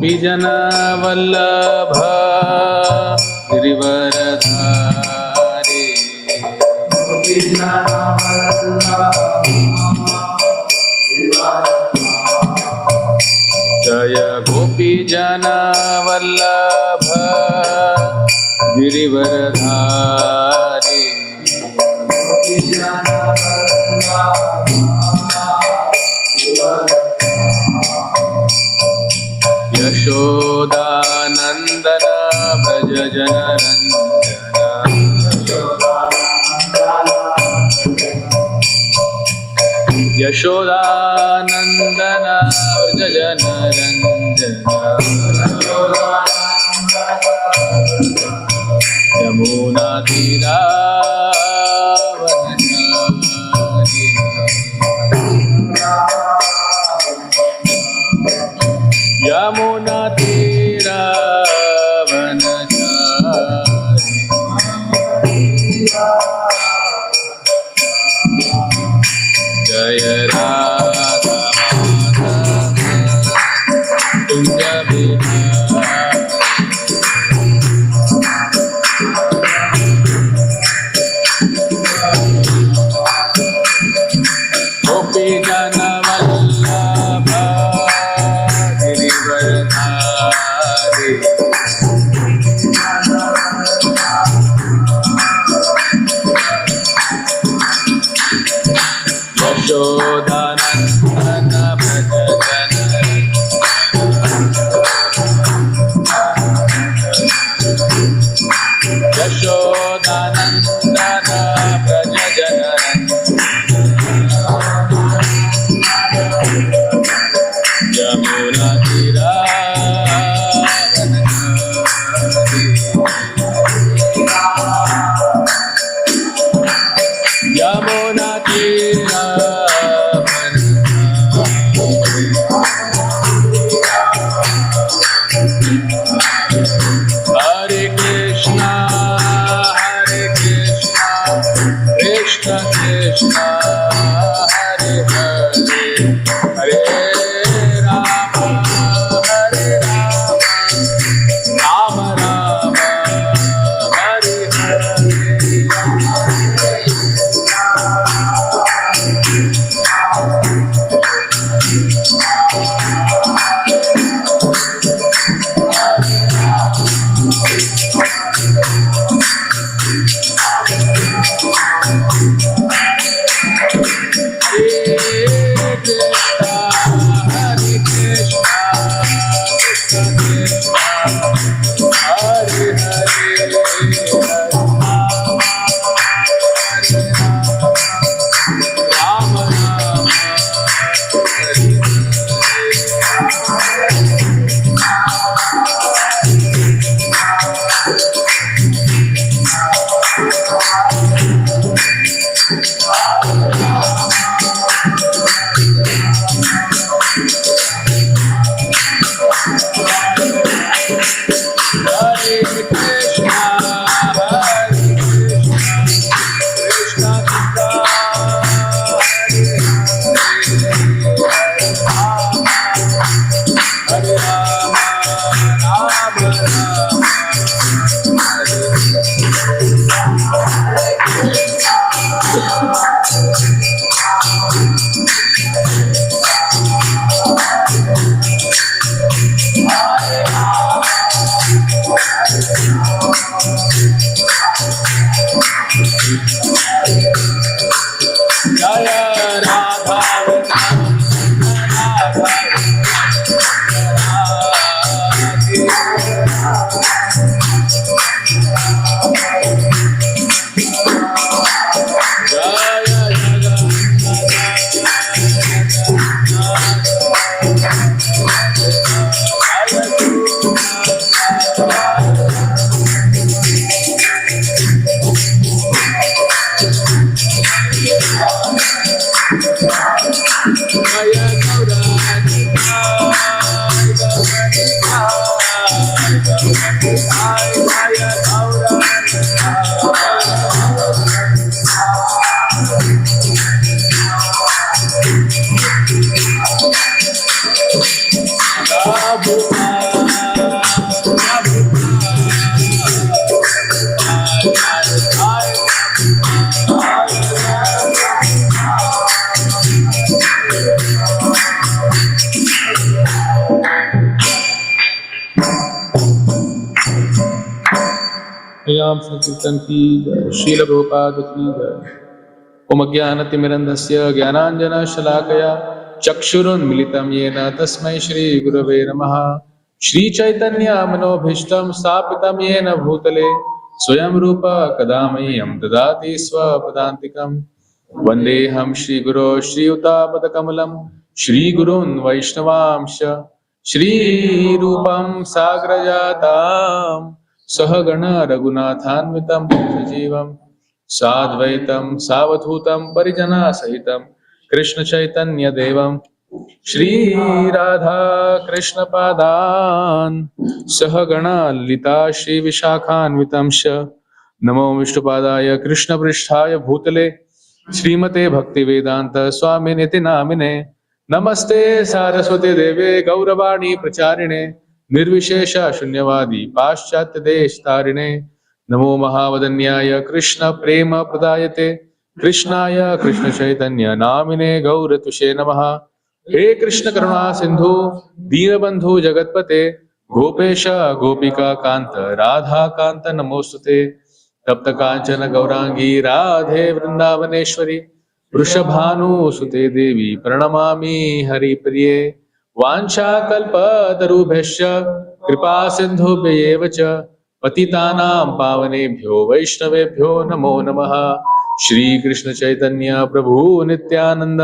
गोपीजन वल्लभ गिरिवरधारी जय गोपीजन वल्लभ गिरिवरधारी यशोदानंदन व्रज जनरंजन यशोदानंदन व्रज जनरंजन यमुना तीरावनचारी यमुना तीरावनचारी जय राधा माधव कुंज बिहारी गोपीजन वल्लभ गिरिवरधारी यशोदानंदन व्रज जनरंजन यशोदानंदन व्रज जनरंजन यमुना तीरावनचारी यमुना तीरावनचारी हरे कृष्णा कृष्ण कृष्ण हरे हरे हरे राम राम राम हरे हरे Krishna नाम संकीर्तन की जय। श्रील प्रभुपाद की जय। ओम अज्ञानतिमिरन्धस्य ज्ञानाञ्जनशलाकया चक्षुरुन्मिलितं येन तस्मै श्रीगुरवे नमः। श्रीचैतन्यमनोभीष्टं स्थापितं येन भूतले स्वयं रूप कदा मह्यं ददाति स्वपदान्तिकं। वन्देऽहं श्रीगुरो श्रीयुतापदकमलं श्रीगुरून् वैष्णवांश श्रीरूपं साग्रजातां सहगण रघुनाथान्वितं सजीवम् साद्वैतं सावधूतं परिजनसहितं कृष्ण चैतन्य देवं श्रीराधा कृष्णपादान् सहगण ललिता श्री विशाखान्वितं च नमो विष्णुपादाय कृष्णपृष्ठाय भूतले श्रीमते भक्तिवेदांत स्वामिनिति नामिने नमस्ते सारस्वती देवे गौरवाणी प्रचारिणे निर्विशेष शून्यवादी पाश्चात्य देश तारिणे नमो महावदन्याय कृष्ण प्रेम प्रदायते कृष्णाय कृष्ण चैतन्य नामिने गौरतुषे नमः। हे कृष्ण करुणा सिंधु दीनबंधु जगतपते गोपेश गोपिका कांत राधा कांत नमोस्तुते। तप्त कांचन गौरांगी राधे वृंदावनेश्वरी वृषभानुसुते देवी प्रणमामि हरिप्रिये। वाञ्छाकल्पतरुभ्यश्च कृपा सिन्धुभ्येव च पतितानां पावनेभ्यो वैष्णवेभ्यो नमो नमः। श्री कृष्ण चैतन्य प्रभु नित्यानंद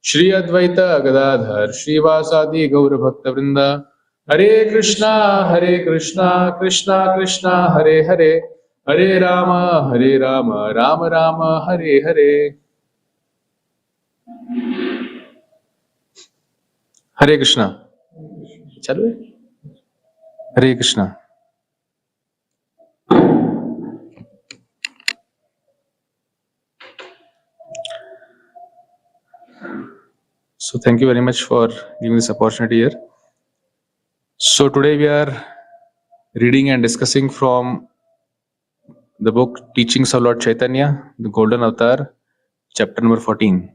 श्री अद्वैत गदाधर श्रीवासादि गौर भक्त वृंद। हरे कृष्णा कृष्णा कृष्णा हरे हरे हरे राम राम राम हरे हरे। हरे कृष्णा। चलो हरे Krishna. So thank you very much for giving this opportunity here. So today we are reading and discussing from the book Teachings of Lord Chaitanya, the Golden Avatar, chapter number 14,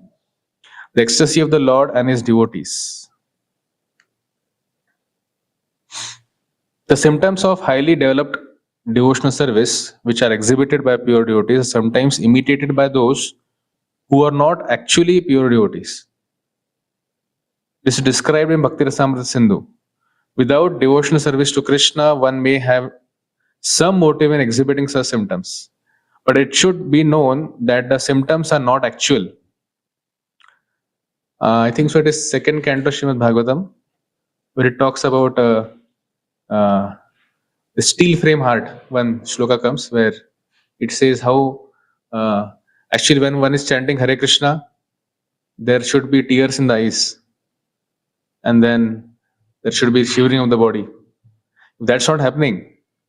the ecstasy of the Lord and his devotees. The symptoms of highly developed devotional service, which are exhibited by pure devotees, are sometimes imitated by those who are not actually pure devotees. This is described in Bhakti Rasamrita Sindhu. Without devotional service to Krishna, one may have some motive in exhibiting such symptoms. But it should be known that the symptoms are not actual. I think so it is second canto Srimad Bhagavatam, where it talks about the steel frame heart. One shloka comes where it says how actually when one is chanting Hare Krishna, there should be tears in the eyes. And then there should be shivering of the body. If that's not happening,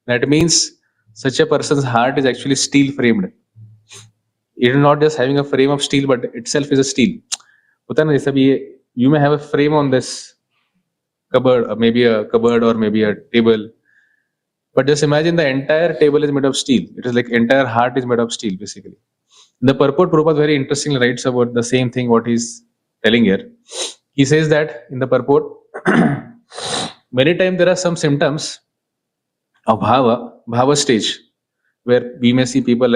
that means such a person's heart is actually steel framed. It is not just having a frame of steel, but itself is a steel. You may have a frame on this cupboard, or maybe a cupboard, or maybe a table. But just imagine the entire table is made of steel. It is like entire heart is made of steel, basically. The purport, Prabhupada very interestingly writes about the same thing what he's telling here. He says that in the purport, many times there are some symptoms of bhava stage, where we may see people,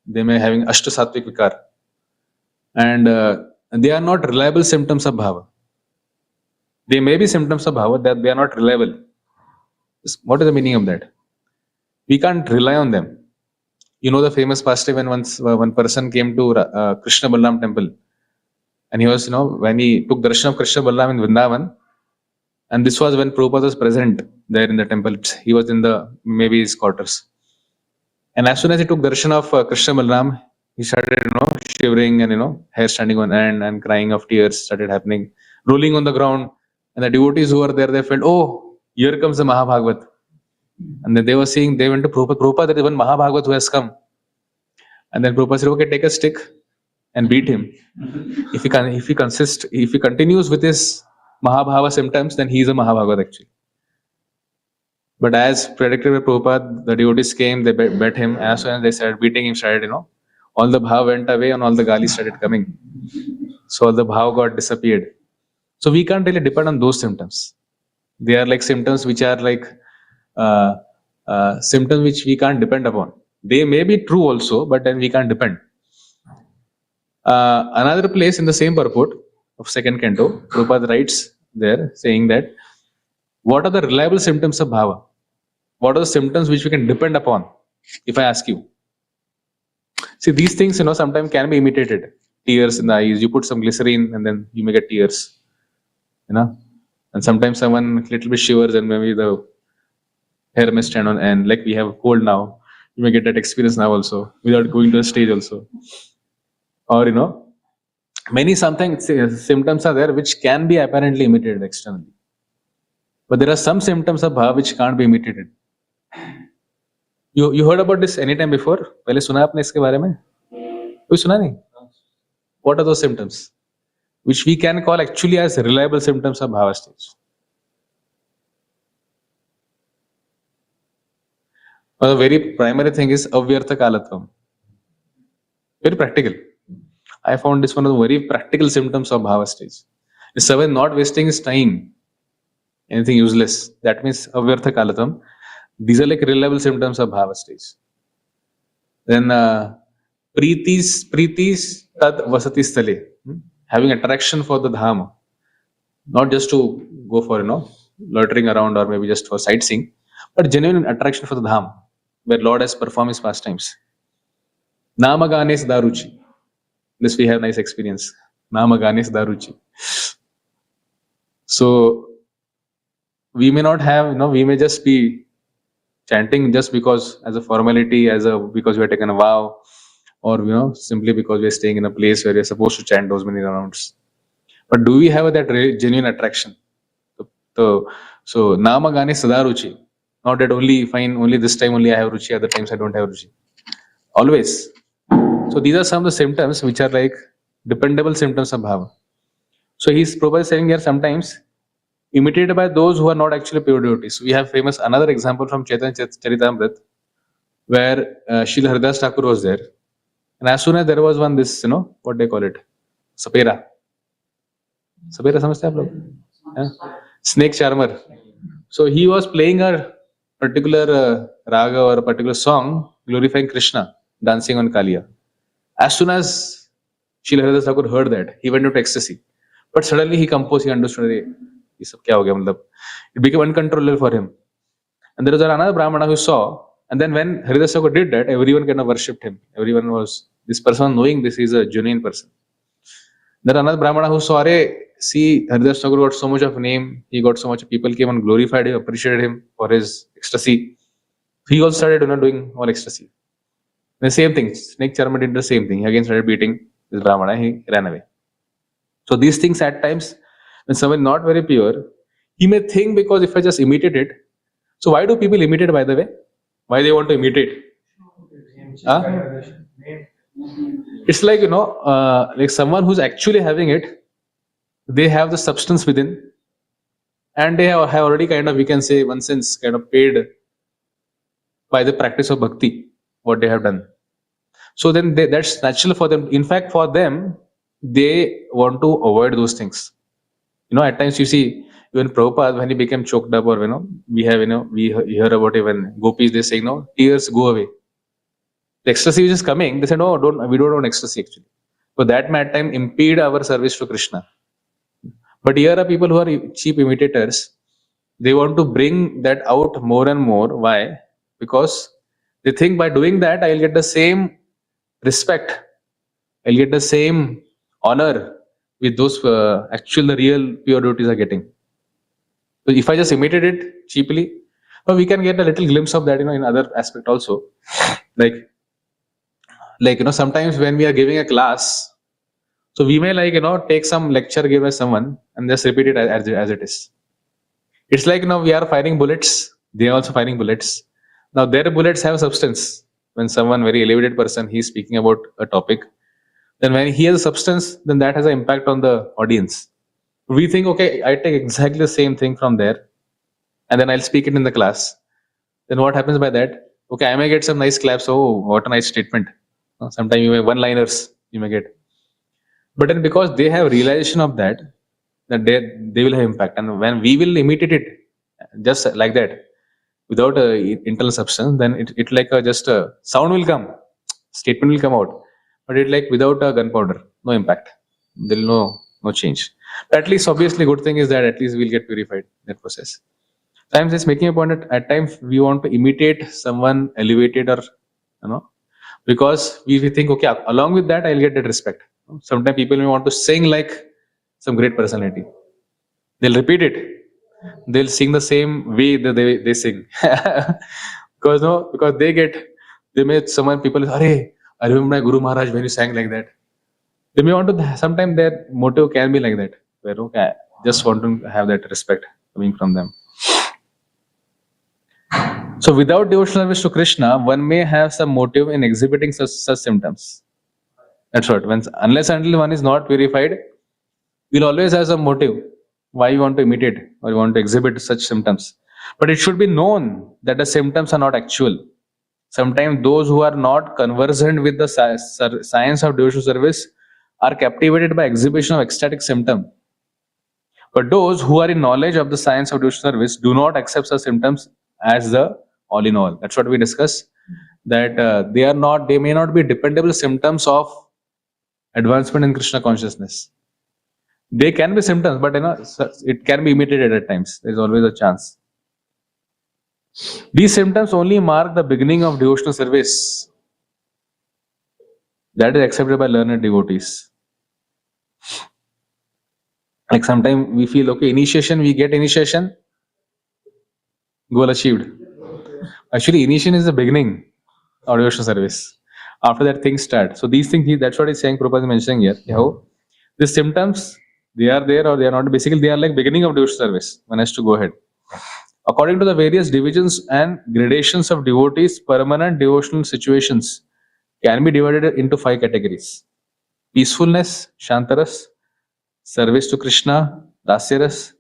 they may having ashta sattvic vikar, and they are not reliable symptoms of bhava. They may be symptoms of bhava, that they are not reliable. What is the meaning of that? We can't rely on them. You know the famous past when once one person came to Krishna Balaram temple, and he was, when he took darshan of Krishna Balaram in Vrindavan, and this was when Prabhupada was present there in the temple. He was in maybe his quarters. And as soon as he took darshan of Krishna Balaram, he started, shivering and, hair standing on end and crying of tears started happening, rolling on the ground. And the devotees who were there, they felt, oh, here comes the Mahabhagavat. And then they were seeing, they went to Prabhupada, Prabhupada, there is one Mahabhagavat who has come. And then Prabhupada said, okay, take a stick and beat him. If he continues with his Mahabhava symptoms, then he is a Mahabhagavat actually. But as predicted by Prabhupada, the devotees came, they bet him. As soon as they started beating him, all the bhav went away and all the galis started coming. So all the bhav got disappeared. So we can't really depend on those symptoms. They are like symptoms which are like symptoms which we can't depend upon. They may be true also, but then we can't depend. Another place in the same purport of second canto, Prabhupada writes there saying that what are the reliable symptoms of bhava? What are the symptoms which we can depend upon? If I ask you, see, these things, sometimes can be imitated. Tears in the eyes, you put some glycerine and then you may get tears, and sometimes someone little bit shivers and maybe the hair may stand on end, like we have cold now. You may get that experience now also without going to a stage also. Or many something symptoms are there which can be apparently imitated externally, but there are some symptoms of bhava which can't be imitated. You heard about this anytime before? पहले सुना आपने इसके बारे में? कोई सुना नहीं? What are those symptoms which we can call actually as reliable symptoms of bhava stage? Well, the very primary thing is avyartha kalatvam. Very practical. I found this one of the very practical symptoms of bhava stage. Is someone not wasting his time, anything useless. That means avyartha kalatvam. These are like reliable symptoms of bhava stage. Then preetis tad vasati stale. Having attraction for the dham, not just to go for loitering around or maybe just for sightseeing, but genuine attraction for the dham where Lord has performed his pastimes. Namaganes daruchi. This we have nice experience. Namaganes daruchi. So we may not have, we may just be chanting just because as a formality, because we have taken a vow, or simply because we are staying in a place where we are supposed to chant those many rounds. But do we have that genuine attraction? So namagane sadaruchi. Not that only this time only I have ruchi, other times I don't have ruchi. Always. So these are some of the symptoms which are like dependable symptoms of bhava. So he's probably saying here sometimes imitated by those who are not actually pure devotees. We have famous another example from Chaitanya Charitamrita where Srila Haridas Thakur was there, and as soon as there was one this what they call it, sapera समझते हैं आप लोग? Snake charmer. So he was playing a particular raga or a particular song glorifying Krishna, dancing on Kaliya. As soon as Srila Haridas Thakur heard that, he went into ecstasy. But suddenly he composed, he understood, ये सब क्या हो गया, मतलब it became uncontrollable for him. And there was another Brahmana who saw, and then when Haridas Thakur did that, everyone kind of worshipped him. Everyone was, this person knowing this is a genuine person. There another Brahmana who saw, see, Haridas Thakur got so much of name, he got so much, people came and glorified him, appreciated him for his ecstasy. He also started doing all ecstasy. The same thing, Snake Charmer did the same thing. He again started beating this Brahmana, he ran away. So these things at times, when someone not very pure, he may think because if I just imitate it. So why do people imitate, by the way? Why they want to imitate? It's like, like someone who's actually having it, they have the substance within, and they have already kind of, we can say, one sense, kind of paid by the practice of bhakti, what they have done. So then that's natural for them. In fact, for them, they want to avoid those things. At times you see, even Prabhupada, when he became choked up, or we have, we hear about it when gopis, they say, tears go away. The ecstasy which is coming, they say, no, we don't want ecstasy actually. So that may at time impede our service to Krishna. But here are people who are cheap imitators. They want to bring that out more and more. Why? Because they think by doing that, I'll get the same respect. I'll get the same honor with those actual, the real pure devotees are getting. So if I just imitate it cheaply, we can get a little glimpse of that, in other aspect also. Like, sometimes when we are giving a class, so we may take some lecture given by someone and just repeat it as it is. It's like, we are firing bullets. They are also firing bullets. Now their bullets have substance. When someone very elevated person, he's speaking about a topic, then when he has a substance, then that has an impact on the audience. We think, okay, I take exactly the same thing from there, and then I'll speak it in the class. Then what happens by that? Okay, I may get some nice claps. Oh, what a nice statement. Sometimes you may one-liners you may get. But then because they have realization of that they will have impact. And when we will imitate it just like that, without a internal substance, then it like just a sound will come, statement will come out, but it like without a gunpowder, no impact. There will no change. But at least obviously good thing is that at least we'll get purified in that process. Times it's making a point that at times we want to imitate someone elevated or because we think okay, along with that I'll get that respect. Sometimes people may want to sing like some great personality. They'll repeat it. They'll sing the same way that they sing. Because they may someone people say, I remember my Guru Maharaj when you sang like that. They may want to sometimes their motive can be like that. Where okay, just want to have that respect coming from them. So without devotional service to Krishna, one may have some motive in exhibiting such symptoms. That's what. Unless until one is not purified, we'll always have some motive why you want to imitate or you want to exhibit such symptoms. But it should be known that the symptoms are not actual. Sometimes those who are not conversant with the science of devotional service are captivated by exhibition of ecstatic symptom. But those who are in knowledge of the science of devotional service do not accept such symptoms as the all in all. That's what we discuss. That they may not be dependable symptoms of advancement in Krishna consciousness. They can be symptoms, but it can be imitated at times. There is always a chance. These symptoms only mark the beginning of devotional service that is accepted by learned devotees. Like sometimes we feel okay, we get initiation, goal achieved. Actually, initiation is the beginning of devotional service. After that, things start. So these things, that's what he's saying. Prabhupada is mentioning here. How the symptoms, they are there or they are not. Basically, they are like beginning of devotional service. One has to go ahead. According to the various divisions and gradations of devotees, permanent devotional situations can be divided into 5 categories: peacefulness, Shantaras; service to Krishna, Dasyaras;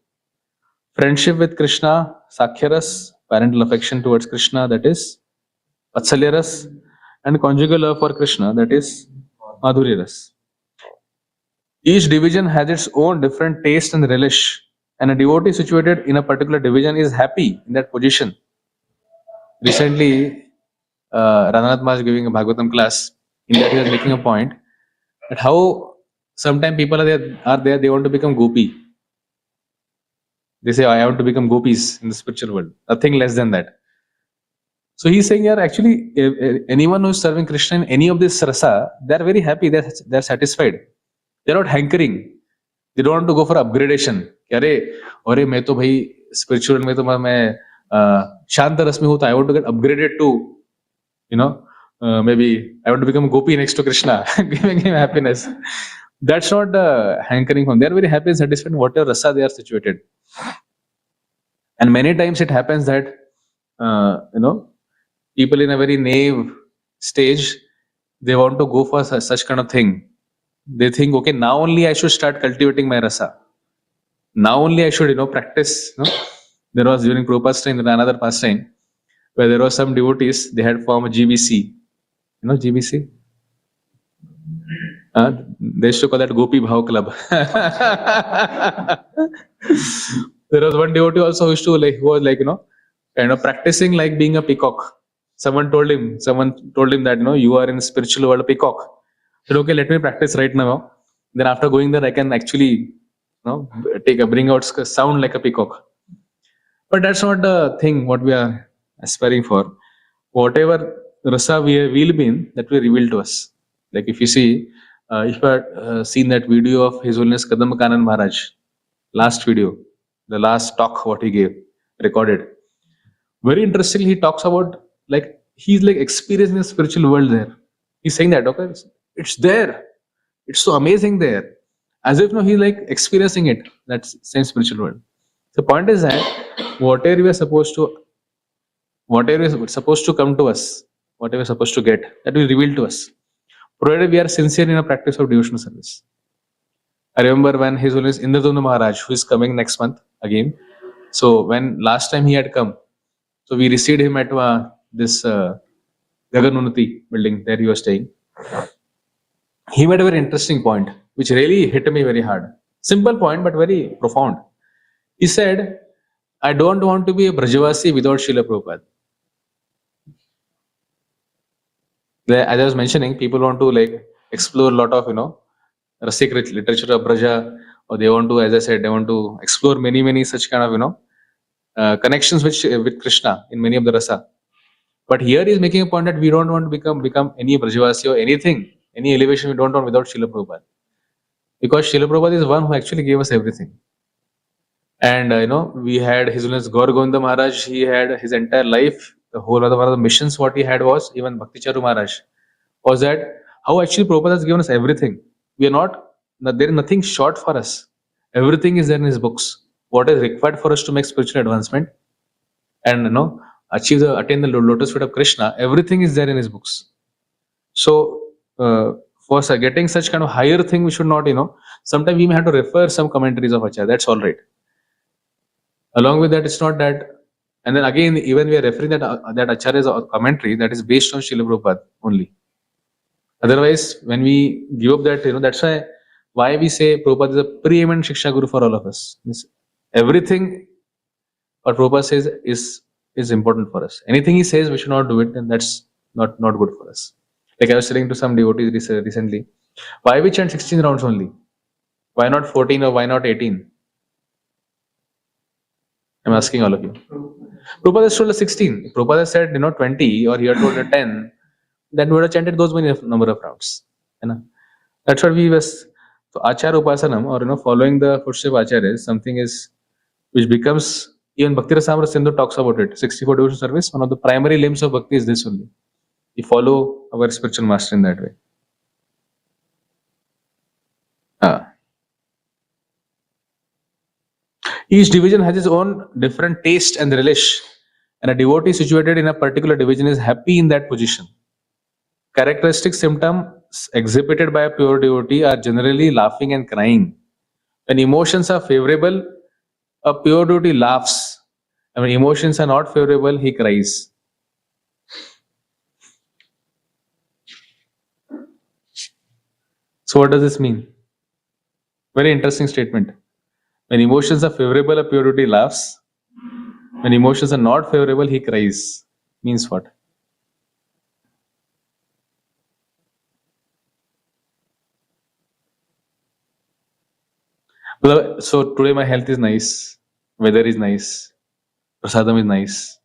friendship with Krishna, Sakhyaras; parental affection towards Krishna, that is Vatsalyaras; and conjugal love for Krishna, that is Madhuryaras. Each division has its own different taste and relish, and a devotee situated in a particular division is happy in that position. Recently, Radhanath Maharaj giving a Bhagavatam class, in that he was making a point that how sometimes people are there, they want to become gopi. They say, I want to become gopis in the spiritual world. Nothing less than that. So he's saying here, actually, anyone who is serving Krishna in any of this rasa, they are very happy, they're satisfied. They're not hankering. They don't want to go for upgradation. अरे मैं तो भाई spiritual में तो मैं शांत रस में हूँ, तो I want to get upgraded to, maybe I want to become a gopi next to Krishna, giving him happiness. That's not the hankering from. They are very happy and satisfied in whatever rasa they are situated. And many times it happens that people in a very naive stage, they want to go for such kind of thing. They think, okay, now only I should start cultivating my rasa. Now only I should, practice. There was during Prabhupada's time, another pastime, where there were some devotees, they had formed a GBC. GBC? They used to call that Gopi Bhav Club. There was one devotee also who was kind of practicing like being a peacock. Someone told him that, you are in spiritual world a peacock. He said, okay, let me practice right now. Then after going there, I can actually, bring out sound like a peacock. But that's not the thing what we are aspiring for. Whatever rasa we will be in, that will reveal to us. Like if you see, if you have seen that video of His Holiness Kadamba Kanand Maharaj, last video, the last talk what he gave, recorded. Very interestingly, he talks about he's experiencing the spiritual world there. He's saying that, okay, it's there. It's so amazing there. As if he's experiencing it, that same spiritual world. The point is that whatever is supposed to come to us, whatever we're supposed to get, that will reveal to us, provided we are sincere in a practice of devotional service. I remember when His Holiness Indradumna Maharaj, who is coming next month again. So when last time he had come, so we received him at this Gaganunati building there he was staying. He made a very interesting point, which really hit me very hard. Simple point, but very profound. He said, I don't want to be a Brajavasi without Srila Prabhupada. As I was mentioning, people want to like explore a lot of Rasik literature of Braja, or they want to, as I said, they want to explore many such kind of connections with Krishna in many of the rasa. But here he is making a point that we don't want to become any Brajavasi or anything, any elevation we don't want without Srila Prabhupada. Because Srila Prabhupada is one who actually gave us everything. And we had His Holiness Gaur Govinda Maharaj, he had his entire life, the whole other one of the missions what he had was, even Bhakti Charu Maharaj, was that how actually Prabhupada has given us everything. We are not, there is nothing short for us. Everything is there in his books. What is required for us to make spiritual advancement and attain the lotus feet of Krishna, everything is there in his books. So for getting such kind of higher thing, we should not, sometimes we may have to refer some commentaries of Acharya. That's all right. Along with that, it's not that, and then again, even we are referring that Acharya's commentary that is based on Srila Prabhupada only. Otherwise, when we give up that, that's why we say Prabhupada is a preeminent Shiksha Guru for all of us. Everything what Prabhupada says is important for us. Anything he says we should not do it, then that's not good for us. Like I was telling to some devotees recently, why we chant 16 rounds only? Why not 14 or why not 18? I'm asking all of you. Prabhupada has told us 16. If Prabhupada has said 20 or he had told us 10, then we would have chanted those many number of rounds. That's what we was. So Acharya Upasanam, or following the footsteps of Acharya is something which becomes, even Bhakti Rasamrita Sindhu talks about it. 64 devotional service, one of the primary limbs of bhakti is this only. We follow our spiritual master in that way. Each division has its own different taste and relish, and a devotee situated in a particular division is happy in that position. Characteristic symptoms exhibited by a pure devotee are generally laughing and crying. When emotions are favorable, a pure devotee laughs. And when emotions are not favorable, he cries. So what does this mean? Very interesting statement. When emotions are favorable, a pure devotee laughs. When emotions are not favorable, he cries. Means what? So today my health is nice, weather is nice, prasadam is nice,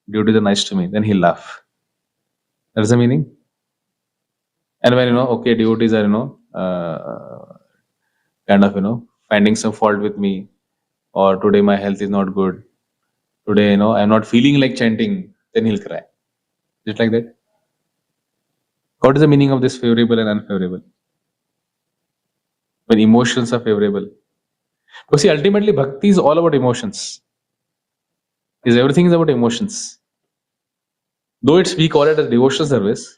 devotees are nice to me, then he'll laugh. That's the meaning. And when okay, devotees are kind of finding some fault with me, or today my health is not good, today I'm not feeling like chanting, then he'll cry. Is it like that? What is the meaning of this favorable and unfavorable? When emotions are favorable. Because see, ultimately bhakti is all about emotions. Everything is about emotions. Though we call it a devotional service,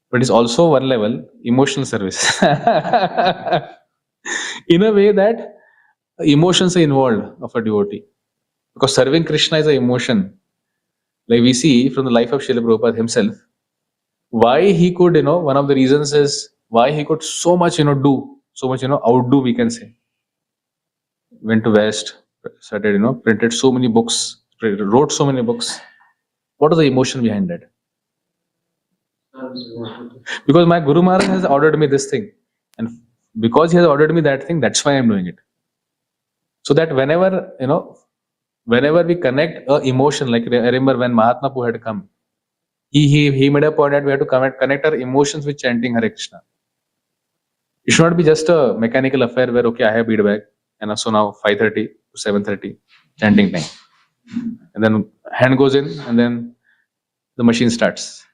but it's also one level emotional service. In a way that emotions are involved of a devotee. Because serving Krishna is an emotion. Like we see from the life of Srila Prabhupada himself, why he could, one of the reasons is why he could so much, do, so much, outdo, we can say. Went to West, started, printed so many books, wrote so many books. What is the emotion behind that? Because my Guru Maharaj has ordered me this thing. And because he has ordered me that thing, that's why I'm doing it. So that whenever we connect a emotion, like I remember when Mahatma Pu had come, he made a point that we have to connect our emotions with chanting Hare Krishna. It should not be just a mechanical affair where, okay, I have bead bag, and so now 5:30 to 7:30 chanting time. And then hand goes in, and then the machine starts.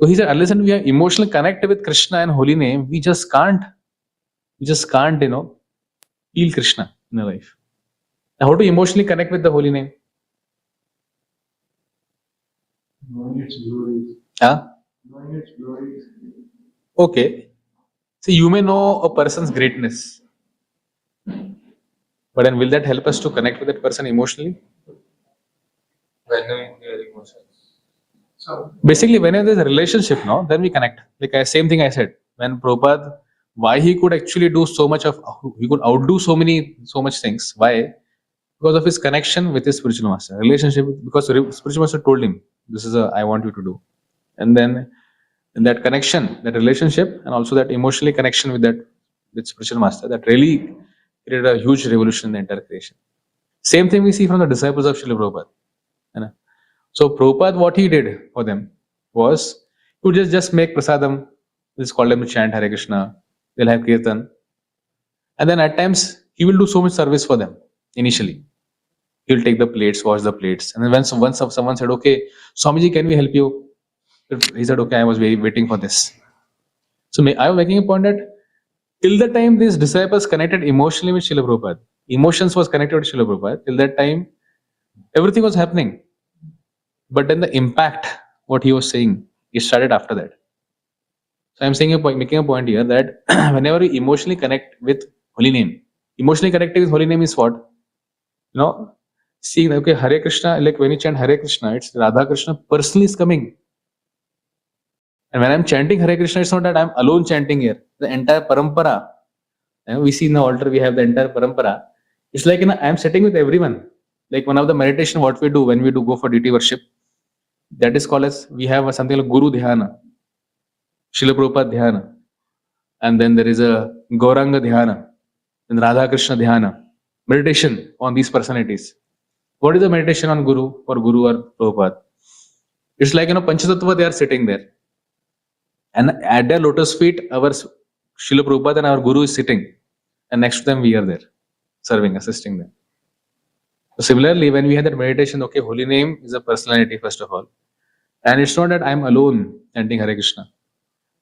So he said, unless we are emotionally connected with Krishna and holy name, we just can't, feel Krishna in our life. Now, how to emotionally connect with the holy name? Knowing its glories. Knowing its glories. Okay. See, you may know a person's greatness, but then will that help us to connect with that person emotionally? By knowing their emotions. So basically, whenever there's a relationship, then we connect. Like same thing I said. When Prabhupada, why he could actually do so much he could outdo so much things. Why? because of his connection with his spiritual master, relationship. Because spiritual master told him, "This is I want you to do," and then in that connection, that relationship, and also that emotionally connection with spiritual master, that really created a huge revolution in the entire creation. Same thing we see from the disciples of Srila Prabhupada. You know? So Prabhupada, what he did for them was to just make prasadam. Just call them to chant Hare Krishna. They'll have kirtan, and then at times he will do so much service for them initially. He'll take the plates, wash the plates, and then once someone said, "Okay, Swamiji, can we help you?" He said, "Okay, I was waiting for this." So I was making a point that till the time these disciples connected emotionally with Srila Prabhupada, emotions was connected with Srila Prabhupada, till that time everything was happening. But then the impact, what he was saying, it started after that. So I'm saying making a point here that whenever we emotionally connect with holy name, emotionally connected with holy name is what? You know, seeing, okay, Hare Krishna, like when you chant Hare Krishna, it's Radha Krishna personally is coming. And when I'm chanting Hare Krishna, it's not that I'm alone chanting here. The entire parampara, we see in the altar, we have the entire parampara. It's like, I'm sitting with everyone. Like one of the meditation, what we do when we do go for deity worship, that is called as, we have something like Guru Dhyana, Srila Prabhupada Dhyana, and then there is a Gauranga Dhyana, and Radha Krishna Dhyana, meditation on these personalities. What is the meditation on Guru or Guru or Prabhupada? It's like, Panchatattva, they are sitting there. And at their lotus feet, our Srila Prabhupada and our Guru is sitting. And next to them, we are there, serving, assisting them. So similarly, when we had that meditation, okay, holy name is a personality, first of all. And it's not that I'm alone chanting Hare Krishna.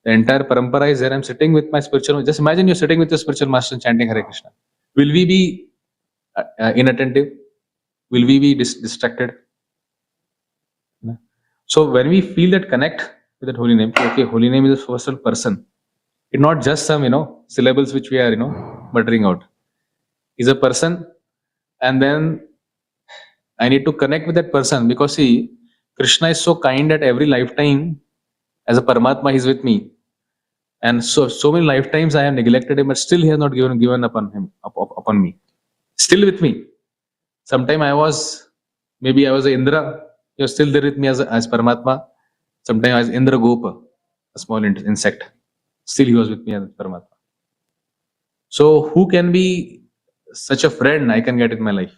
The entire parampara is there. I'm sitting with my spiritual. Just imagine you're sitting with your spiritual master and chanting Hare Krishna. Will we be inattentive? Will we be distracted? So when we feel that connect with that holy name, okay, holy name is a personal person. It's not just some, syllables which we are, muttering out. He's a person, and then I need to connect with that person, because see, Krishna is so kind that every lifetime, as a Paramatma, he's with me. And so many lifetimes I have neglected him, but still he has not given upon me. Still with me. Sometime I was a Indra, he was still there with me as Paramatma. Sometime I was Indra Gopa, a small insect. Still he was with me as Paramatma. So who can be such a friend I can get in my life?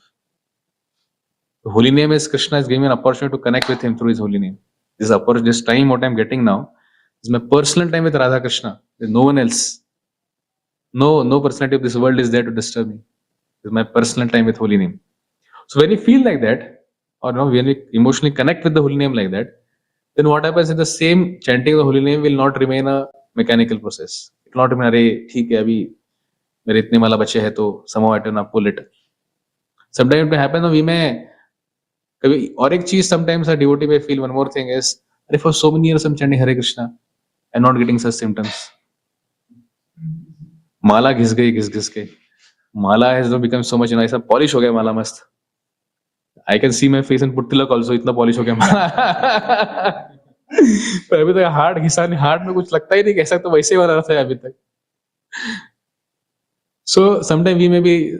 The holy name is Krishna is giving me an opportunity to connect with him through his holy name. This time what I'm getting now is my personal time with Radha Krishna. There's no one else. No personality of this world is there to disturb me. It's my personal time with holy name. So when you feel like that, or when we emotionally connect with the holy name like that, then what happens is the same chanting of the holy name will not remain a mechanical process. It will not remain, "Arey, theek hai, abhi mere itne mala bache hai, to somehow I have to pull it." Sometimes it may happen, we may, or ek cheez, sometimes a devotee may feel one more thing is, for so many years I'm chanting Hare Krishna and not getting such symptoms. Mala घिस के. Mala has now become so much, ऐसा polish हो गया mala मस्त. I can see my face in put tilak also, इतना polish हो गया mala. पर अभी तक हार्ट घिसा नहीं, हार्ट में कुछ लगता ही नहीं, कैसा तो वैसे ही बना रहा था अभी तक. So sometimes we may be,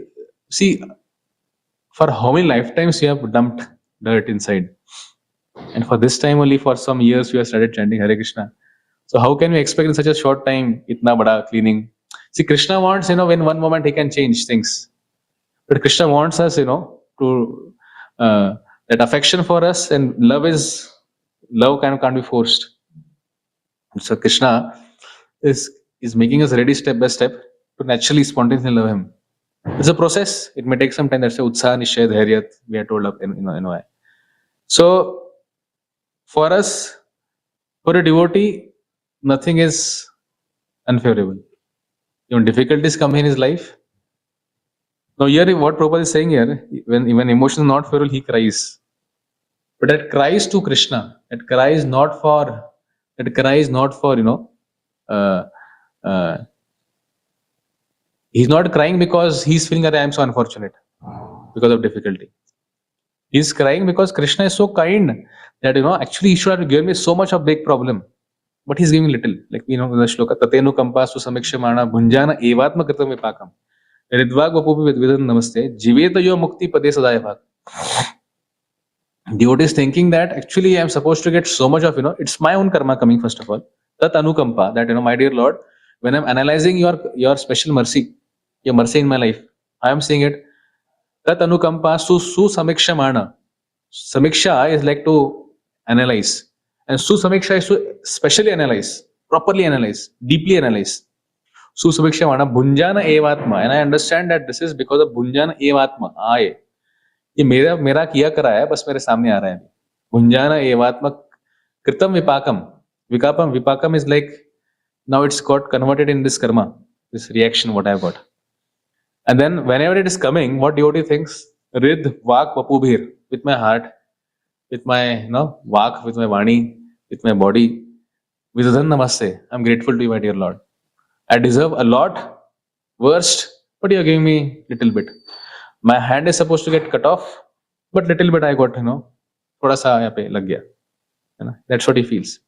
see, for how many lifetimes you have dumped dirt inside, and for this time only for some years you have started chanting Hare Krishna. So how can we expect in such a short time itna bada cleaning? See, Krishna wants, in one moment he can change things, but Krishna wants us, to that affection for us, and love can't be forced. So Krishna is making us ready step by step to naturally spontaneously love him. It's a process. It may take some time. That's why Utsaha Nishchay Dhairyat we are told up in why. So for us, for a devotee, nothing is unfavorable. Even difficulties come in his life. Now here, what Prabhupada is saying here, when emotion is not favorable, he cries. But that cries to Krishna. That cries not for he's not crying because he's feeling that I am so unfortunate because of difficulty. He's crying because Krishna is so kind that actually he should have given me so much of big problem, but he's giving little. Like the shloka, Tatenu kampasu samikshamana bhunjana evatma kritam vipakam. Ridvag Vapupi Vidhan Namaste. Jiveta yo mukti pade sadaya bhag. Devotee is thinking that actually I am supposed to get so much of, it's my own karma coming first of all. Tat anukampa, that, my dear Lord, when I'm analyzing your special mercy, your mercy in my life, I am seeing it. Tat anukampa su samikshamana. Samiksha is like to analyze. And su samiksha is to specially analyze, properly analyze, deeply analyze. Su samikshamana bhunjana evatma. And I understand that this is because of bhunjana evatma. ये मेरा किया करा है, बस मेरे सामने आ रहा है. भुंजाना एवात्मक कृतम विपाकम. Vipakam is like, now it's got converted in this karma, this reaction what I've got. And then whenever it is coming, what devotee thinks? Rid vak vapubhir, with my heart, with my vak, with my vani, with my body, with Vidhan Namaste. I'm grateful to you, my dear Lord. I deserve a lot, worst, but you're giving me little bit. My hand is supposed to get cut off, but little bit I got, थोड़ा सा यहाँ पे लग गया, है ना? That's what he feels.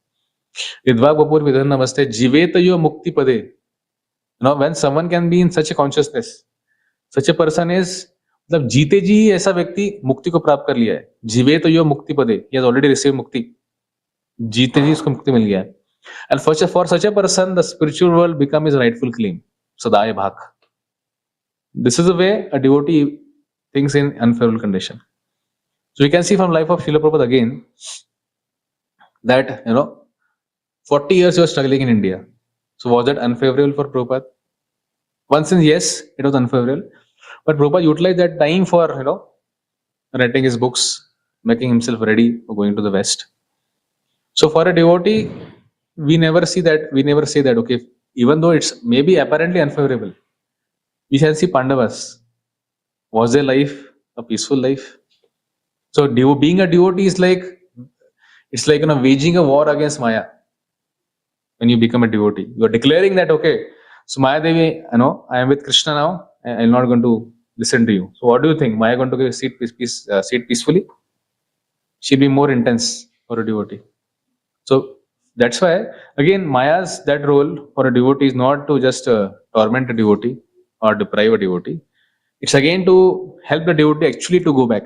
Ridvag Vapur Vidhan Namaste. Jivetayo Mukti Pade. When someone can be in such a consciousness, such a person is, मतलब जीते जी ही ऐसा व्यक्ति मुक्ति को प्राप्त कर लिया है. जीवेतयो मुक्ति पदे. He has already received मुक्ति. जीते जी उसको मुक्ति मिल गया है. And for such a person, the spiritual world become his rightful claim. Sadaya bhak. This is the way a devotee thinks in unfavorable condition. So we can see from life of Srila Prabhupada again that 40 years he was struggling in India. So was that unfavorable for Prabhupada? One sense, yes, it was unfavorable. But Prabhupada utilized that time for writing his books, making himself ready for going to the West. So for a devotee, we never say that, okay, even though it's maybe apparently unfavorable, we shall see Pandavas. Was their life a peaceful life? So being a devotee is like, it's like waging a war against Maya. When you become a devotee, you are declaring that, okay, so Maya Devi, I am with Krishna now, I am not going to listen to you. So what do you think? Maya going to sit peacefully? She'll be more intense for a devotee. So that's why, again, Maya's that role for a devotee is not to just torment a devotee or deprive a devotee. It's again to help the devotee actually to go back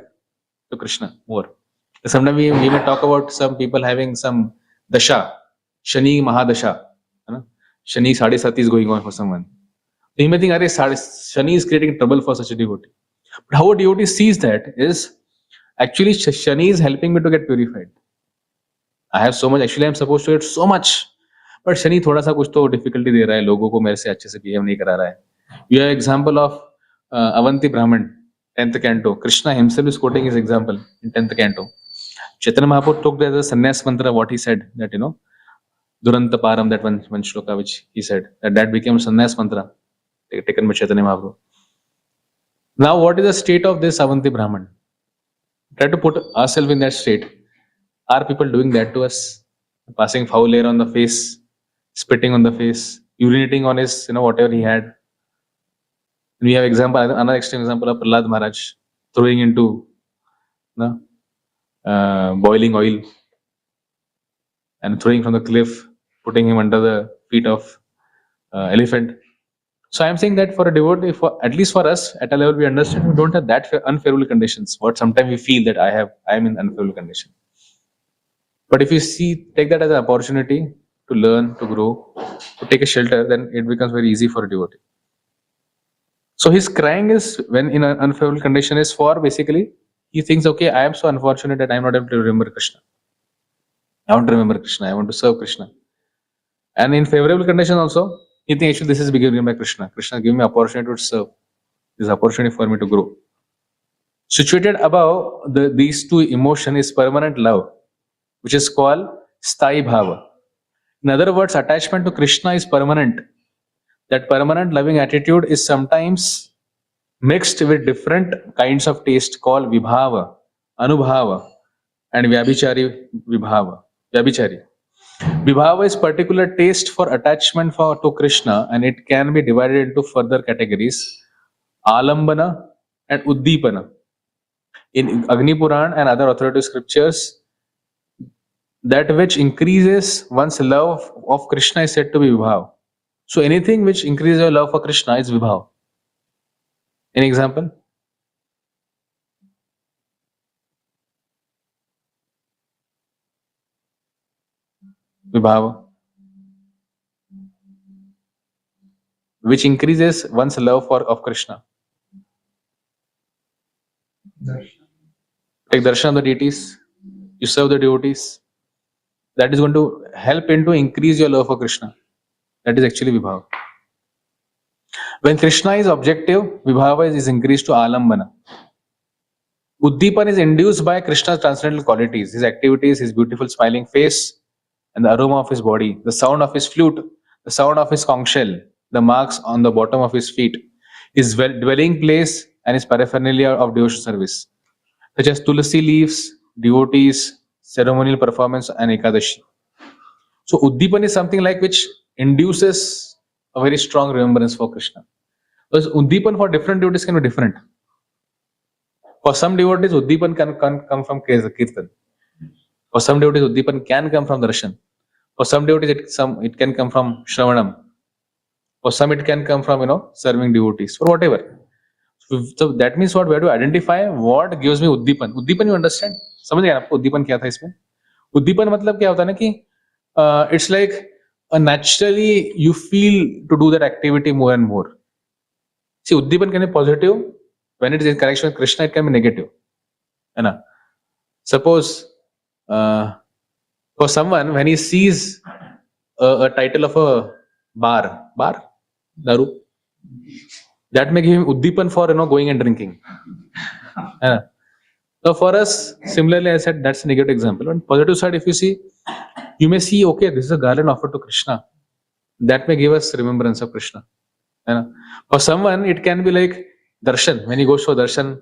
to Krishna more. Sometimes we may talk about some people having some dasha, Shani Mahadasha. Shani Sadesati is going on for someone. So he may think, Shani is creating trouble for such a devotee. But how a devotee sees that is, actually Shani is helping me to get purified. I have so much, actually I am supposed to get so much. But Shani थोड़ा सा कुछ तो difficulty दे रहा है, लोगों को मेरे से अच्छे से behave नहीं करा रहा है. You have example of Avanti Brahman, 10th canto. Krishna himself is quoting his example in 10th canto. Chaitanya Mahaprabhu took the sannyas mantra, what he said, that Duranta Param, that one shloka which he said, that became sannyas mantra taken by Chaitanya Mahaprabhu. Now what is the state of this Avanti Brahman? Try to put ourselves in that state. Are people doing that to us? Passing foul air on the face, spitting on the face, urinating on his, whatever he had. And we have another extreme example of Prahlad Maharaj throwing into boiling oil and throwing from the cliff, putting him under the feet of elephant. So I am saying that for a devotee, at least for us, at a level we understand, we don't have that unfavorable conditions. What sometimes we feel that I am in unfavorable condition. But if you take that as an opportunity to learn, to grow, to take a shelter, then it becomes very easy for a devotee. So his crying is, when in an unfavorable condition, is for basically, he thinks, okay, I am so unfortunate that I am not able to remember Krishna. I want to remember Krishna. I want to serve Krishna. And in favorable condition also, he thinks, actually, this is given by Krishna. Krishna give me opportunity to serve. This opportunity for me to grow. Situated above these two emotions is permanent love, which is called Sthai Bhava. In other words, attachment to Krishna is permanent. That permanent loving attitude is sometimes mixed with different kinds of taste called Vibhava, Anubhava, and Vyabhichari Vibhava. Vyabhichari. Vibhava is particular taste for attachment to Krishna, and it can be divided into further categories: Alambana and Uddipana. In Agni Puran and other authoritative scriptures, that which increases one's love of Krishna is said to be Vibhava. So anything which increases your love for Krishna is Vibhava. Any example? Vibhava, which increases one's love for of Krishna. Darshan. Take darshan of the deities, you serve the devotees. That is going to help into increase your love for Krishna. That is actually Vibhava. When Krishna is objective, Vibhava is increased to Alambana. Uddipan is induced by Krishna's transcendental qualities, his activities, his beautiful smiling face, and the aroma of his body, the sound of his flute, the sound of his conch shell, the marks on the bottom of his feet, his dwelling place, and his paraphernalia of devotional service, such as tulsi leaves, devotees, ceremonial performance, and Ekadashi. So Uddipan is something like which induces a very strong remembrance for Krishna. Because Uddipan for different devotees can be different. For some devotees, Uddipan can come from Kirtan. For some devotees, Uddipan can come from Darshan. For some devotees, it can come from Shravanam. For some, it can come from serving devotees or whatever. So that means what we have to identify what gives me Uddipan. Uddipan, you understand? समझ गए आपको उद्दीपन क्या था इसमें? उद्दीपन मतलब क्या होता है ना कि it's like naturally you feel to do that activity more and more. See, Uddipan can be positive when it is in connection with Krishna. It can be negative. है ना? Suppose for someone when he sees a title of a bar, daru, that may give him Uddipan for going and drinking. है ना? So for us, similarly, I said that's a negative example. On positive side, if you see, you may see, okay, this is a garland offered to Krishna. That may give us remembrance of Krishna. For someone, it can be like darshan. When he goes for darshan,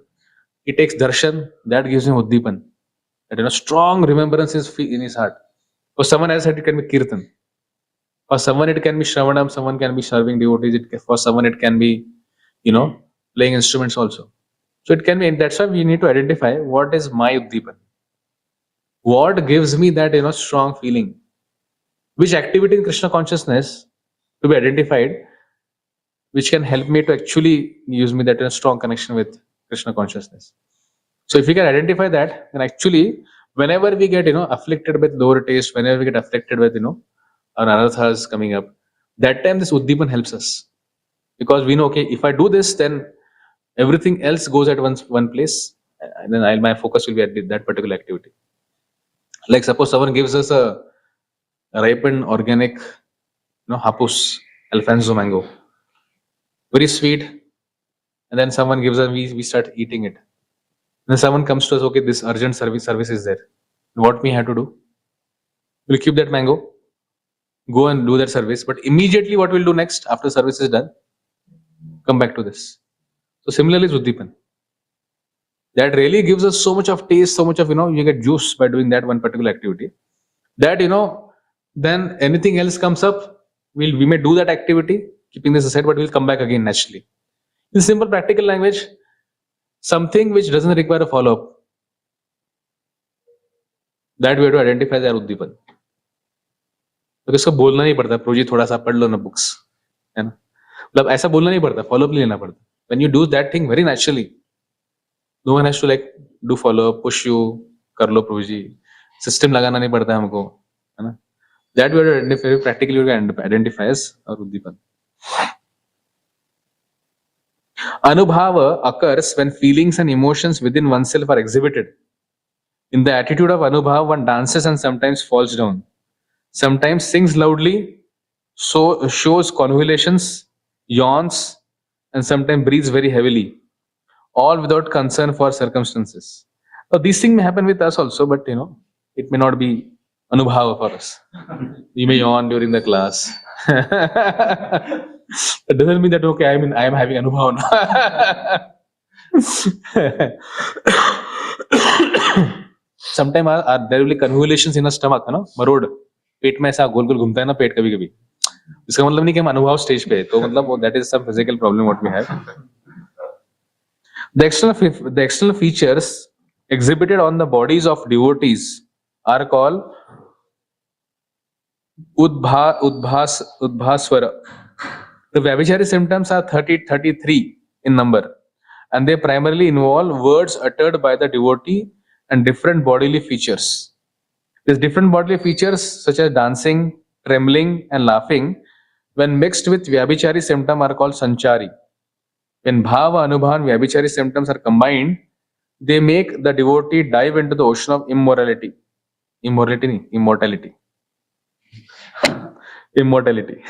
he takes darshan. That gives him uddipan. That strong remembrance is in his heart. For someone else, it can be kirtan. For someone, it can be shravanam. Someone can be serving devotees. For someone, it can be, playing instruments also. So it can be. That's why we need to identify what is my uddipan. What gives me that strong feeling? Which activity in Krishna consciousness to be identified, which can help me to actually use me that in a strong connection with Krishna consciousness. So if we can identify that, then actually whenever we get afflicted with lower taste, whenever we get afflicted with our anarthas coming up, that time this uddipan helps us, because we know, okay, if I do this, then everything else goes at one place, and then my focus will be at that particular activity. Like suppose someone gives us a ripened organic hapus alfonso mango, very sweet, and then someone gives us, we start eating it. Then someone comes to us, okay, this urgent service is there. What we have to do? We'll keep that mango, go and do that service, but immediately what we'll do next after service is done? Come back to this. So similarly is uddipan. That really gives us so much of taste, so much of you get juice by doing that one particular activity. That then anything else comes up, we may do that activity, keeping this aside, but we'll come back again naturally. In simple practical language, something which doesn't require a follow-up, that we have to identify as our uddipan. तो इसको बोलना नहीं पड़ता, प्रोजी थोड़ा सा पढ़ लो ना books, है ना, मतलब ऐसा बोलना नहीं पड़ता, फॉलोअप नहीं लेना पड़ता. When you do that thing very naturally, no one has to like do follow-up, push you, कर लो प्रोजी, सिस्टम लगाना नहीं पड़ता हमको, है ना. That we have to identify, practically we can identify as our uddipan. Anubhava occurs when feelings and emotions within oneself are exhibited. In the attitude of Anubhava, one dances and sometimes falls down, sometimes sings loudly, so shows convulsions, yawns, and sometimes breathes very heavily, all without concern for circumstances. Now, these things may happen with us also, but it may not be Anubhava for us. We may yawn during the class. It doesn't mean that, okay, I am having Anubhava now. Sometimes there will be convulsions in the stomach, मरोड़, पेट में ऐसा गोल गोल घूमता है ना पेट कभी कभी. इसका मतलब नहीं कि हम अनुभव स्टेज पे है, तो मतलब that is some physical problem what we have. The external features exhibited on the bodies of devotees are called udbhaswara. The Vyabhichari symptoms are 33 in number. and they primarily involve words uttered by the devotee and different bodily features. These different bodily features such as dancing, trembling and laughing, when mixed with vyabhichari symptom, are called sanchari. When bhava, anubhav and vyabhichari symptoms are combined, they make the devotee dive into the ocean of immorality. Immortality. Immortality.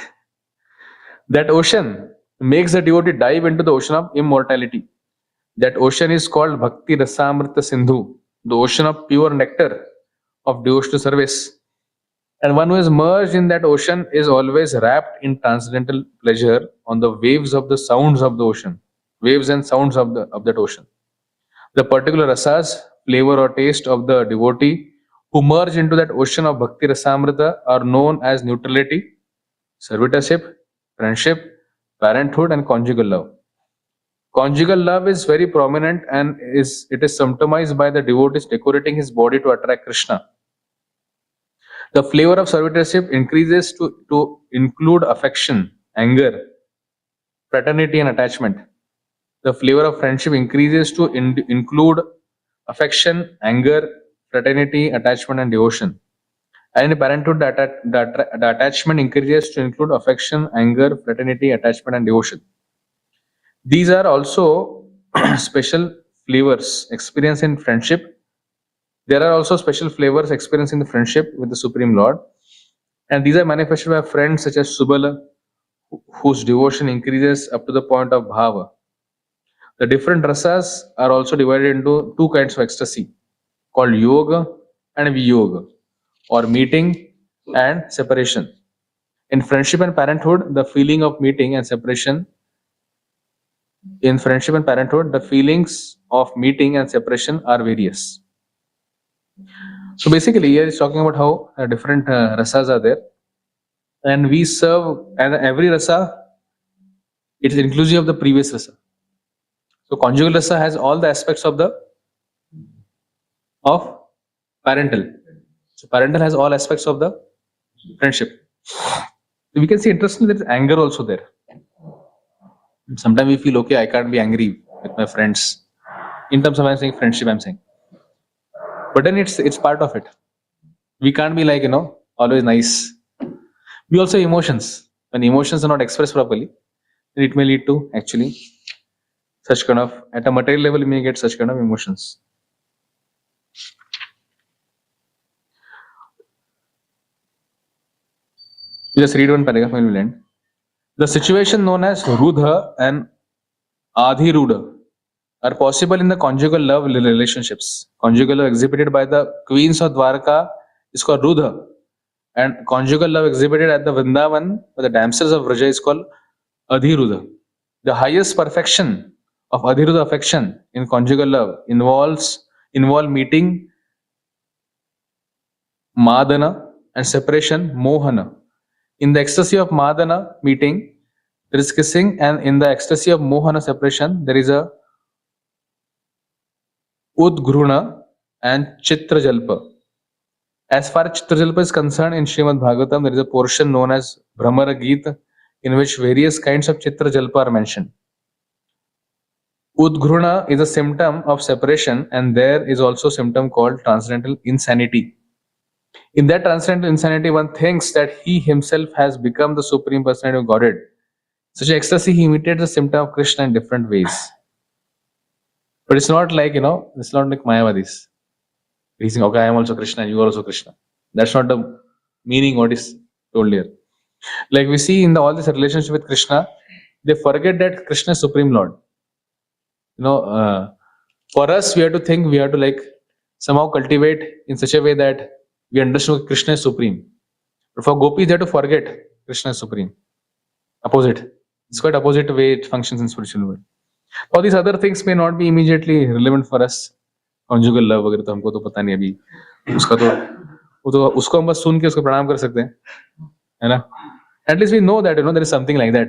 That ocean makes the devotee dive into the ocean of immortality. That ocean is called Bhakti Rasamrita Sindhu, the ocean of pure nectar of devotional service. And one who is merged in that ocean is always wrapped in transcendental pleasure on the waves of the sounds of the ocean, waves and sounds of that ocean. The particular rasas, flavor or taste of the devotee who merge into that ocean of Bhakti Rasamrita are known as neutrality, servitorship, friendship, parenthood, and conjugal love. Conjugal love is very prominent and it is symptomized by the devotees decorating his body to attract Krishna. The flavor of servitorship increases to include affection, anger, fraternity, and attachment. The flavor of friendship increases to include affection, anger, fraternity, attachment, and devotion. And in parenthood, the attachment increases to include affection, anger, fraternity, attachment, and devotion. These are also special flavors experienced in friendship. There are also special flavors experienced in the friendship with the Supreme Lord. And these are manifested by friends such as Subala, whose devotion increases up to the point of bhava. The different rasas are also divided into two kinds of ecstasy called yoga and viyoga, or meeting and separation. In friendship and parenthood, the feeling of meeting and separation in friendship and parenthood, the feelings of meeting and separation are various. So basically, here is talking about how different rasas are there, and we serve, and every rasa it is inclusive of the previous rasa. So conjugal rasa has all the aspects of parental. So parental has all aspects of the friendship. We can see interestingly there is anger also there. Sometimes we feel okay, I can't be angry with my friends. In terms of I'm saying friendship, I'm saying. But then it's part of it. We can't be like, always nice. We also have emotions. When emotions are not expressed properly, then it may lead to actually such kind of, at a material level, we may get such kind of emotions. Just read one paragraph and we'll end. The situation known as Rudha and Adhirudha are possible in the conjugal love relationships. Conjugal love exhibited by the queens of Dwarka is called Rudha, and conjugal love exhibited at the Vrindavan by the damsels of Vraja is called Adhirudha. The highest perfection of Adhirudha affection in conjugal love involve meeting, Madana, and separation, Mohana. In the ecstasy of Madana meeting, there is kissing, and in the ecstasy of Mohana separation, there is a Udgruna and Chitrajalpa. As far as Chitrajalpa is concerned, in Srimad Bhagavatam, there is a portion known as Brahmara Gita in which various kinds of Chitrajalpa are mentioned. Udgruna is a symptom of separation, and there is also a symptom called transcendental insanity. In that transcendental insanity, one thinks that he himself has become the Supreme Personality of Godhead. Such ecstasy, he imitates the symptom of Krishna in different ways. But it's not like, it's not like Mayavadis. He's saying, okay, I am also Krishna and you are also Krishna. That's not the meaning what is told here. Like we see in all this relationship with Krishna, they forget that Krishna is Supreme Lord. For us, we have to think, we have to like somehow cultivate in such a way that we understand Krishna is Supreme. But for gopis, they have to forget Krishna is Supreme. Opposite. It's quite opposite way it functions in spiritual world. All these other things may not be immediately relevant for us. Conjugal love वगैरह तो हमको तो पता नहीं अभी उसको हम बस सुन के उसको प्रणाम कर सकते हैं, है ना? At least we know that there is something like that,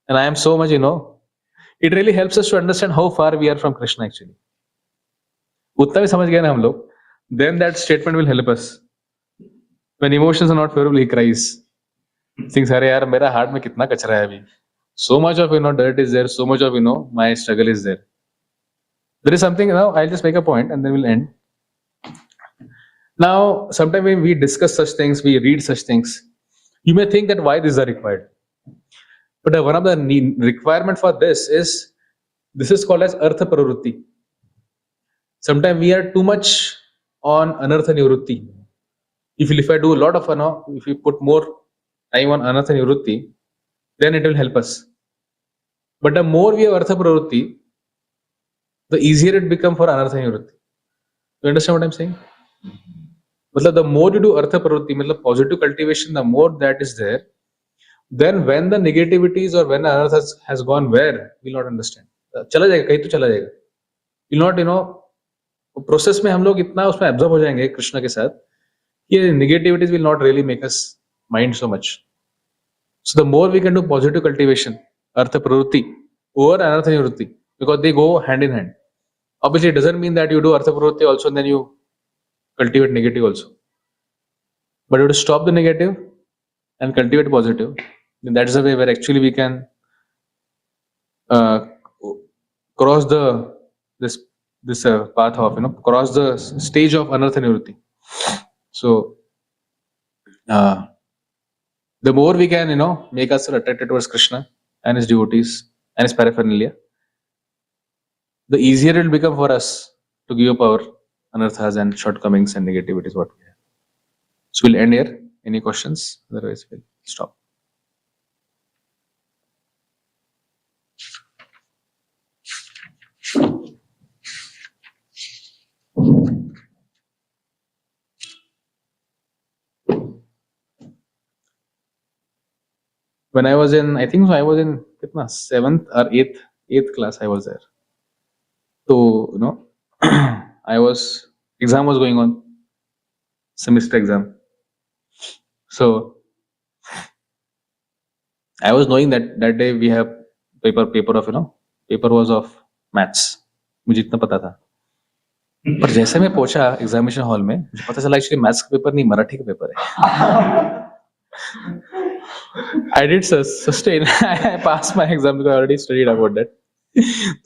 and I am so much it really helps us to understand how far we are from Krishna actually. उतना भी समझ गए ना हम लोग, then that statement will help us. When emotions are not favorable, he cries. Thinks, अरे यार मेरा हार्ट में कितना कचरा है अभी, So much of dirt is there. So much of my struggle is there. There is something now. I'll just make a point and then we'll end. Now, sometimes when we discuss such things, we read such things. You may think that why these are required, but one of the requirement for this is called as artha pravrutti. Sometimes we are too much on anartha nivrutti. If I do a lot of if we put more time on anartha nivrutti, then it will help us. But the more we have artha pravrutti, the easier it become for anartha nivrutti. You understand what I'm saying? Matlab, the more you do artha pravrutti, matlab positive cultivation, the more that is there. Then when the negativities or when anartha has gone where, we'll not understand. चला जाएगा कहीं तो चला जाएगा. We'll not process में हम लोग इतना उसमें एब्जॉर्ब हो जाएंगे कृष्ण के साथ कि negativities will not really make us mind so much. So the more we can do positive cultivation, artha pravrutti over anartha nivrutti, because they go hand in hand. Obviously, it doesn't mean that you do artha pravrutti also and then you cultivate negative also. But you have to stop the negative and cultivate positive. Then that's the way where actually we can cross this path of cross the stage of anartha nivrutti. So the more we can make ourselves attracted towards Krishna and his devotees and his paraphernalia, the easier it will become for us to give up our anarthas and shortcomings and negativities what we have. So we'll end here. Any questions? Otherwise we'll stop. When I was in, I think I was in 7th or 8th class, I was there. So exam was going on, semester exam. So I was knowing that day we have paper of paper was of maths. मुझे इतना पता था. पर जैसे मैं पहुंचा examination hall में, मुझे पता चला एक्चुअली मैथ्स का पेपर नहीं, मराठी का पेपर है. I did sustain. I passed my exam because I already studied about that.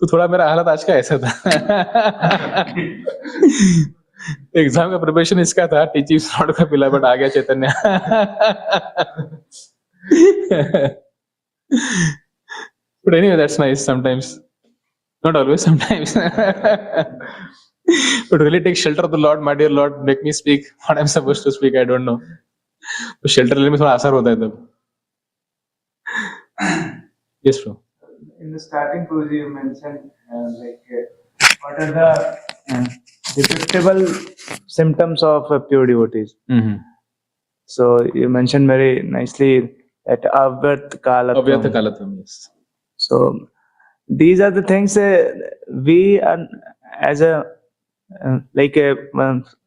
तो थोड़ा मेरा हालत आज का ऐसा था. एग्जाम का प्रिपरेशन इसका था, टीचिंग नॉट का पिला, बट आ गया चैतन्य. But anyway, that's nice sometimes. Not always, sometimes. But really take shelter of the Lord, my dear Lord, make me speak what I'm supposed to speak. I don't know. तो shelter लेने में थोड़ा असर होता है तब. Yes, bro. In the starting pose, you mentioned what are the detectable symptoms of pure devotees. Mm-hmm. So you mentioned very nicely that avyart kalatvam, yes. So these are the things we are as a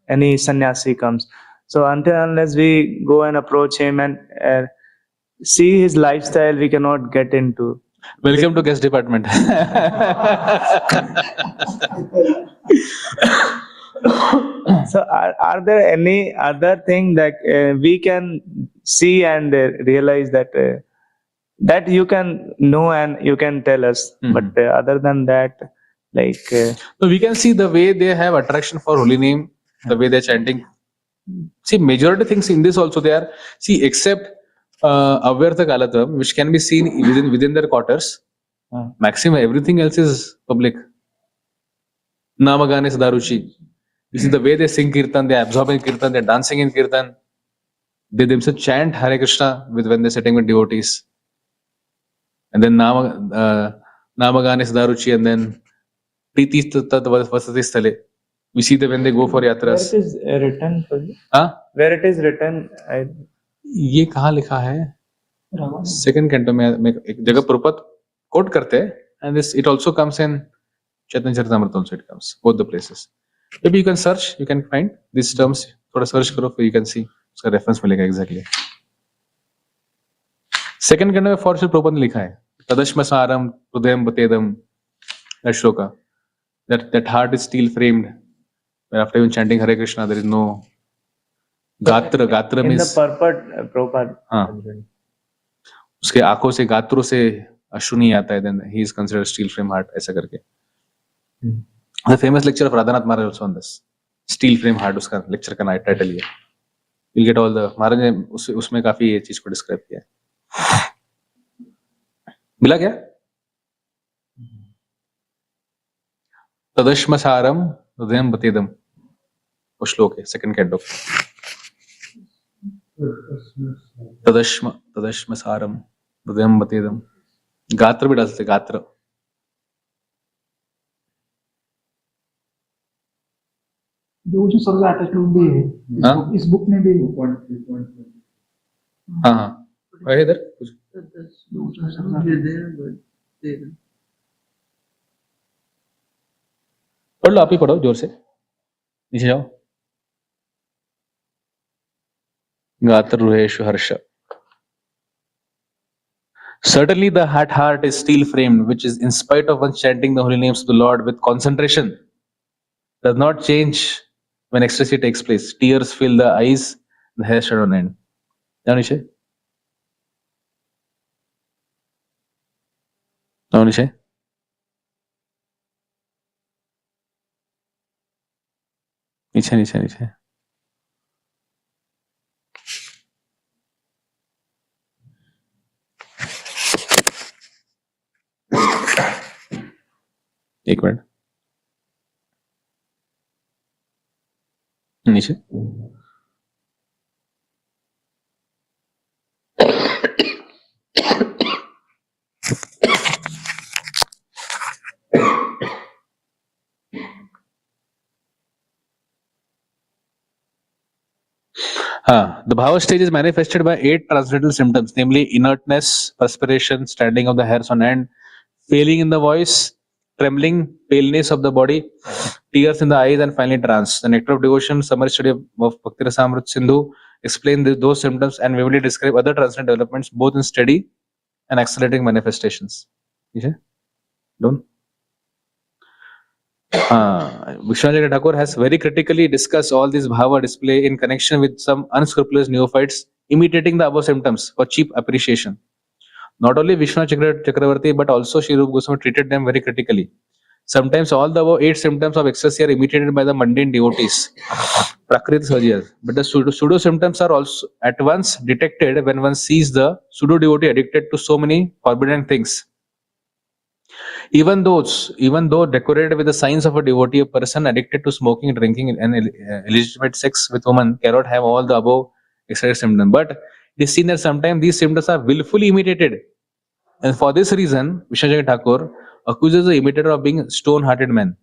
any sannyasi comes. So until unless we go and approach him and see his lifestyle, we cannot get into. Welcome to guest department. So are there any other thing that we can see and realize that you can know and you can tell us, but other than that, so we can see the way they have attraction for holy name, the way they're chanting. See, majority things in this also they are, see, except avyartha kalatvam, which can be seen within their quarters. Maximum everything else is public. Namagane Sadaruchi. This is the way they sing kirtan, they absorb in kirtan, they're dancing in kirtan. They themselves chant Hare Krishna when they're sitting with devotees. And then Namagane Sadaruchi, and then Priti Tat Vasati Sthale. We see them when they go for yatras. Where it is written for you? Where it is written? ये कहाँ लिखा है? Second canto में एक जगह प्रपद quote करते हैं, and this it also comes in Chaitanya Charitamrita also it comes, both the places. Maybe you can search, you can find these terms. थोड़ा search करो फिर you can see उसका reference मिलेगा exactly. Second canto में for sure प्रपद लिखा है तदश्म सारम हृदयम बतेदम, that shloka, that heart is steel framed. After even chanting Hare Krishna, there is no gatra. Gatra means in the purport, Prabhupada. उसके आंखों से गात्रों से अश्रु नहीं आता है, then he is considered steel frame heart, ऐसा करके. The famous lecture of Radhanath Maharaj also on this. Steel frame heart उसका lecture का टाइटल ये. You'll get all the महाराज ने उसमें काफी ये चीज को डिस्क्राइब किया है. मिला क्या? तदश्म सारम हृदयम बतेदम, वो श्लोक है सेकंड कैंटो. तदश्म सारम हृदयम बतेदम. गात्र भी डाल सकते, गात्र. जो सबसे अटैचमेंट भी है इस बुक में भी. हाँ हाँ है इधर कुछ. पढ़ लो, आप ही पढ़ो जोर से, नीचे जाओ. गात्र रुहेश हर्ष. Certainly the heart is steel framed, which is in spite of one chanting the holy names of the Lord with concentration, does not change when ecstasy takes place. Tears fill the eyes, the hair stand on end. Now Nishay. Now Nishay. नीचे. एक minute. नीचे. The bhava stage is manifested by 8 transcendental symptoms, namely inertness, perspiration, standing of the hairs on end, failing in the voice, trembling, paleness of the body, tears in the eyes, and finally trance. The Nectar of Devotion, summary study of Bhakti Rasamrita Sindhu, explain those symptoms and vividly describe other transcendental developments, both in steady and accelerating manifestations. Don't. Vishwanath Thakur has very critically discussed all this bhava display in connection with some unscrupulous neophytes imitating the above symptoms for cheap appreciation. Not only Vishwanath Chakravarti but also Sri Rupa Goswami treated them very critically. Sometimes all the above 8 symptoms of ecstasy are imitated by the mundane devotees, Prakriti Sahajas. But the pseudo symptoms are also at once detected when one sees the pseudo devotee addicted to so many forbidden things. Even though decorated with the signs of a devotee, a person addicted to smoking, drinking, and illegitimate sex with women cannot have all the above excited symptoms. But it is seen that sometimes these symptoms are willfully imitated. And for this reason, Vishwanath Thakur accuses the imitator of being stone-hearted men.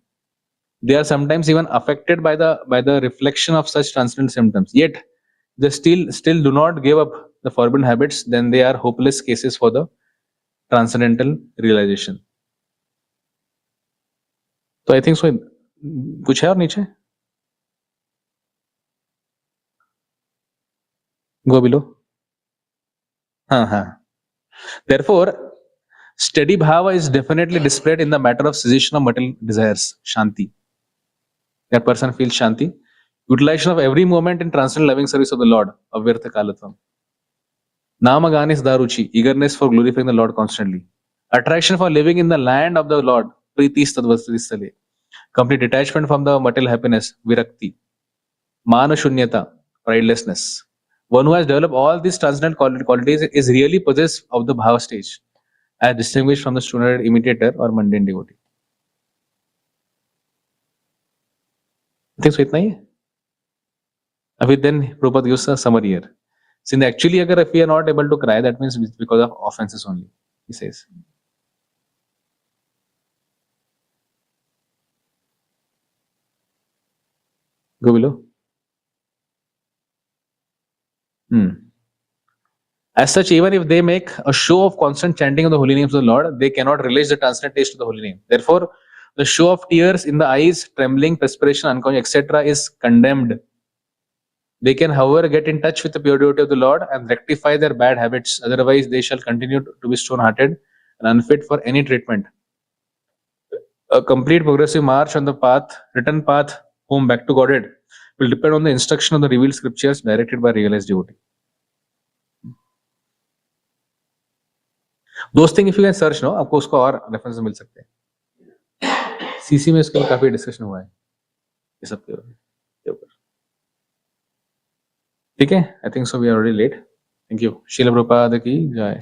They are sometimes even affected by the reflection of such transcendental symptoms. Yet, they still do not give up the forbidden habits. Then they are hopeless cases for the transcendental realization. So I think so. कुछ है और नीचे? Go below. Therefore, steady bhava is definitely displayed in the matter of cessation of material desires, shanti. That person feels shanti. Utilization of every moment in transcendental loving service of the Lord, avyartha kalatvam. Namaganis daruchi, eagerness for glorifying the Lord constantly. Attraction for living in the land of the Lord, pritis tadvastistale. Complete detachment from the material happiness, virakti. Mana shunyata, pridelessness. One who has developed all these transcendental qualities is really possessed of the bhava stage, as distinguished from the stone-hearted imitator or mundane devotee. I think so. इतना ही है. अभी then Prabhupada gives a summary here. Since actually, if we are not able to cry, that means it's because of offenses only. He says. Go below. As such, even if they make a show of constant chanting of the holy names of the Lord, they cannot relish the transcendent taste of the holy name. Therefore, the show of tears in the eyes, trembling, perspiration, unconscious, etc. is condemned. They can, however, get in touch with the pure devotee of the Lord and rectify their bad habits. Otherwise, they shall continue to be stone-hearted and unfit for any treatment. A complete progressive march on the written path home back to Godhead will depend on the instruction of the revealed scriptures directed by realized devotee. दोस्त thing if you can search no, आपको उसका और reference मिल सकते हैं। CC में इसके ऊपर काफी डिस्कशन हुआ है ये सब के ऊपर। ठीक है, I think so we are already late. Thank you. Srila Prabhupada की जय।